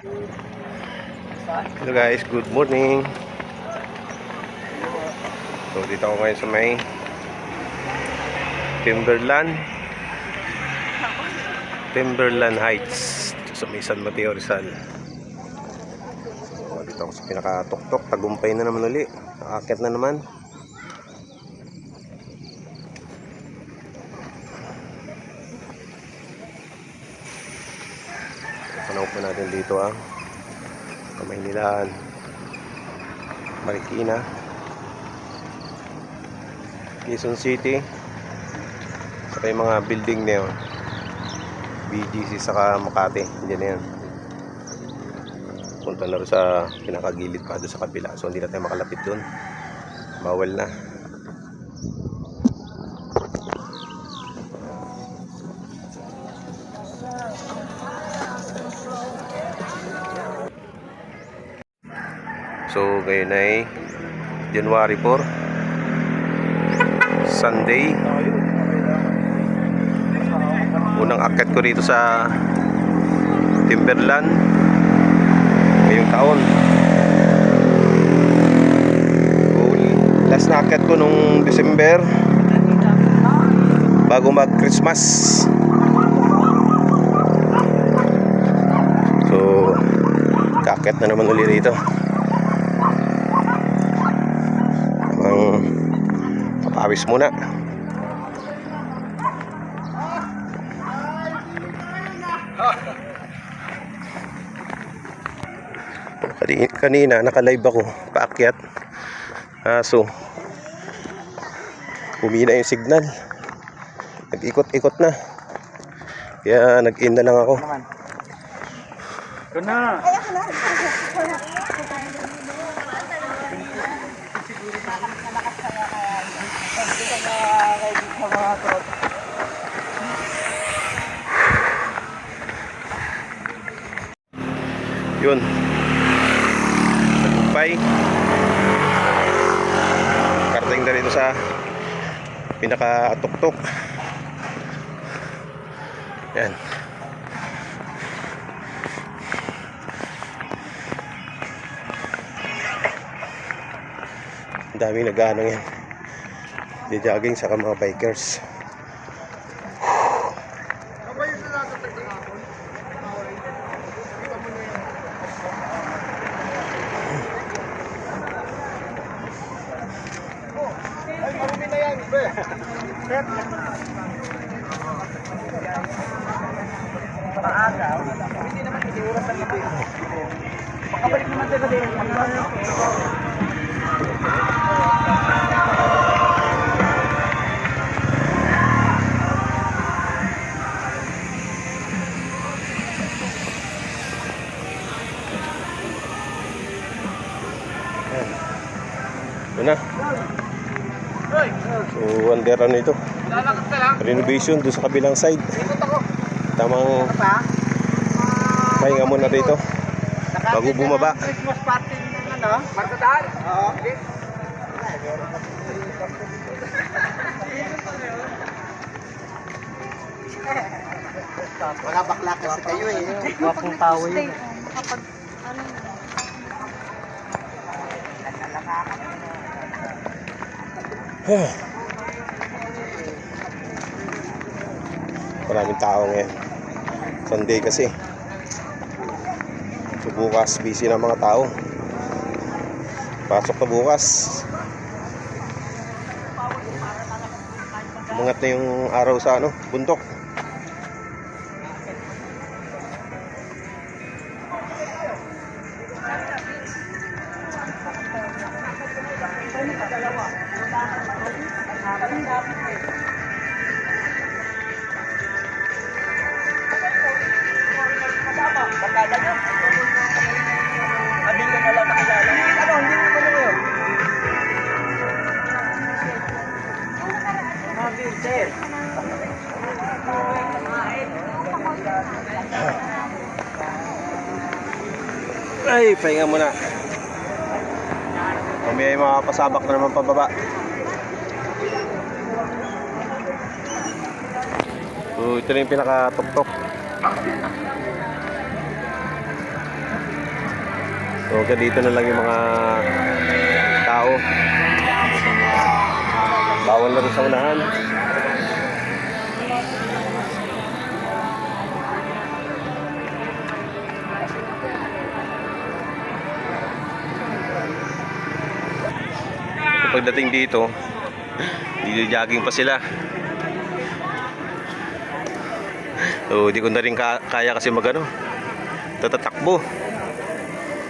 Hello guys, good morning. So dito ako ngayon sa may Timberland Heights sa may San Mateo Rizal. So dito ako sa pinaka-tuktok, tagumpay na naman uli. Nakakit na naman. Panahon po natin dito Kamaynilaan, Marikina, Quezon City, saka yung mga building na yun, BGC saka Makati, dyan na yan. Punta na rin sa pinakagilid pa doon sa kabila, so hindi na tayo makalapit doon, bawal na. So ngayon ay January 4, Sunday. Unang akyat ko dito sa Timberland ngayong taon. Last na akyat ko nung December bago mag Christmas. So kaakyat na naman ulit dito. Papawis muna. Kanina naka-live ako paakyat. So humina yung signal. Nag-ikot-ikot na. Kaya nag-in na lang ako. Kuna. Yun, tagumpay. Karating na rito sa pinaka-tuktok. Yan. Ang daming nag-ano yan, jogging saka mga bikers. Makabalik naman tayo din. Yun na. So under ano ito, renovation doon sa kabilang side. Tamang pahinga muna dito bago bumaba. Christmas party ano? Martataan? Oo. Wala bakla kasi kayo eh. Wapong tao yun. Kapag ano Maraming tao ngayon, Sunday kasi. So bukas busy na mga tao, pasok na bukas. Umangat na yung araw sa bundok. Ay, pahinga muna. May mga pasabak na naman pababa. So ito na yung pinaka-tuktok. So hanggang dito na lang yung mga tao. Bawal na rin sa unahan. Pagdating dito, jogging pa sila. So, di ko na rin kaya kasi magano, tatatakbo.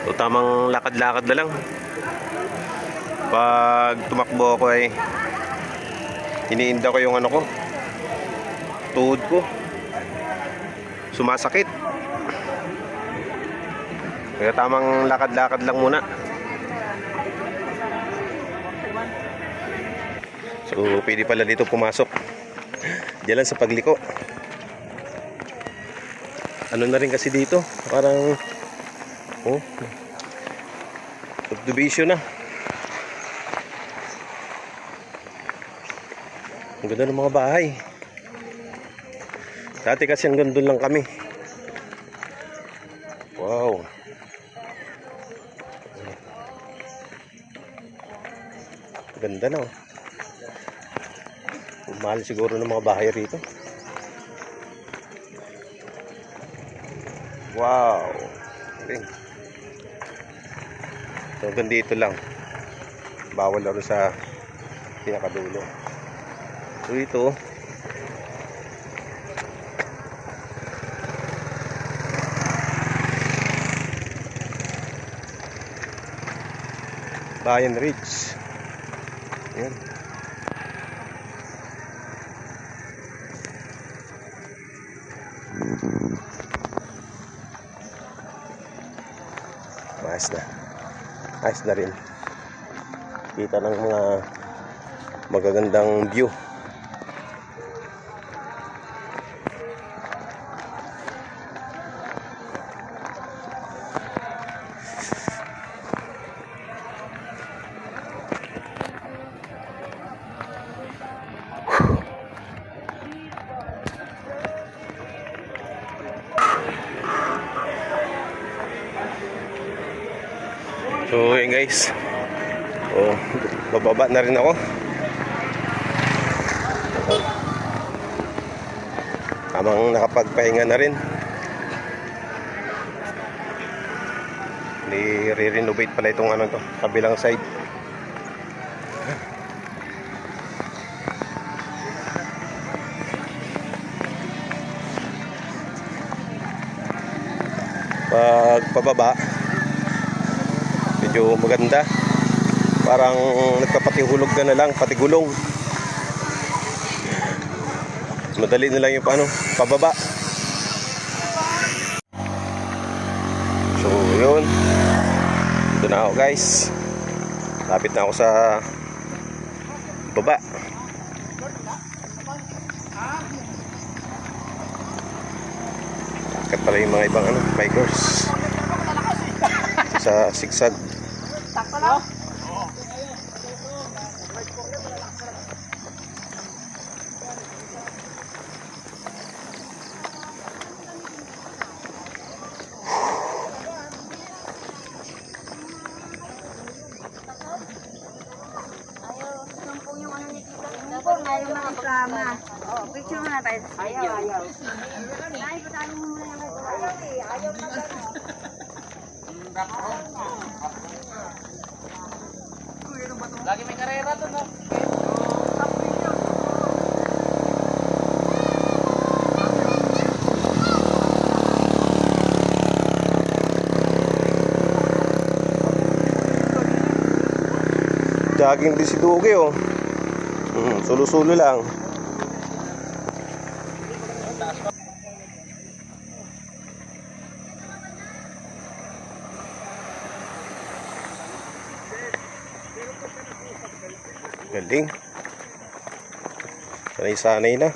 So, tamang lakad-lakad na lang. Pag tumakbo ako ay iniinda ko yung ano ko, tuhod ko. Sumasakit. Kaya tamang lakad-lakad lang muna. So, pwede pala dito pumasok. Diyan lang sa pagliko. Ano na rin kasi dito? Parang subdivision na. Ang ganda ng mga bahay. Dati kasi hanggang doon lang kami. Wow. Ganda na, oh. Mahal siguro ng mga bahay rito. Wow. Okay. So, hanggang dito lang. Bawal na rin sa pinakadulo. So, ito Bayan Ridge. Ayan. Ayos na rin. Kita ng mga magagandang view. So yun guys, bababa na rin ako. Tamang nakapagpahinga na rin. I-renovate pala itong ano to, kabilang side. Pag pababa medyo maganda. Parang nagpapatihulog ka na lang, pati gulong. Madali na lang yung pababa. So, yun. Ito na ako guys. Lapit na ako sa baba. Kat pala yung mga ibang bikers sa sigsag. Takto lang. Ayaw mga plama. Oh, picture muna tayo sa video. Ayaw. Ay, patalo mo muna yung ayaw eh. Ayaw na gano'n. Lagi may karera to, no? Jogging din si Dugi, oh. Sulo-sulo lang. Galing. Sanay-sanay na.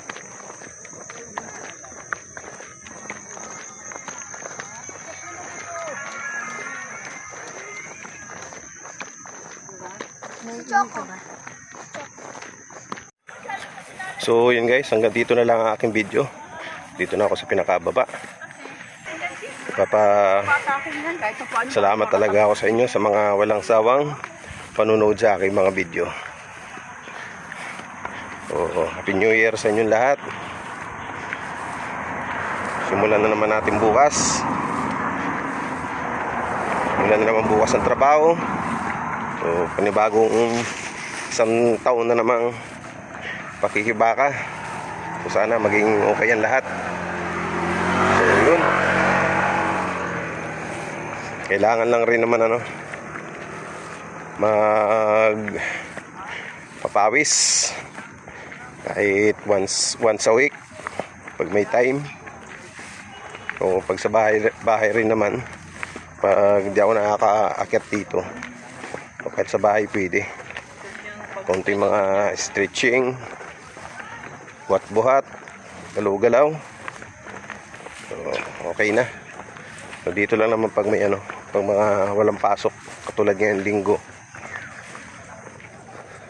So yun guys, hanggang dito na lang ang aking video. Dito na ako sa pinakababa. Salamat talaga ako sa inyo sa mga walang sawang panunood sa aking mga video. Happy New Year sa inyong lahat. Simulan na naman natin bukas. Simulan na naman bukas ang trabaho. Panibagong isang taon na namang pakikibaka. Sana maging okay ang lahat. Yun. Kailangan lang rin naman papawis kahit once a week pag may time. O pag sa bahay rin naman, pag di ako nakakaakyat dito, o kahit sa bahay pwede konting mga stretching, buhat-buhat, galaw-galaw. Okay na. So, dito lang naman pag may pag mga walang pasok katulad ngayong linggo.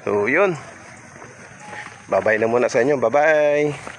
So yun, bye bye na muna sa inyo. Bye bye.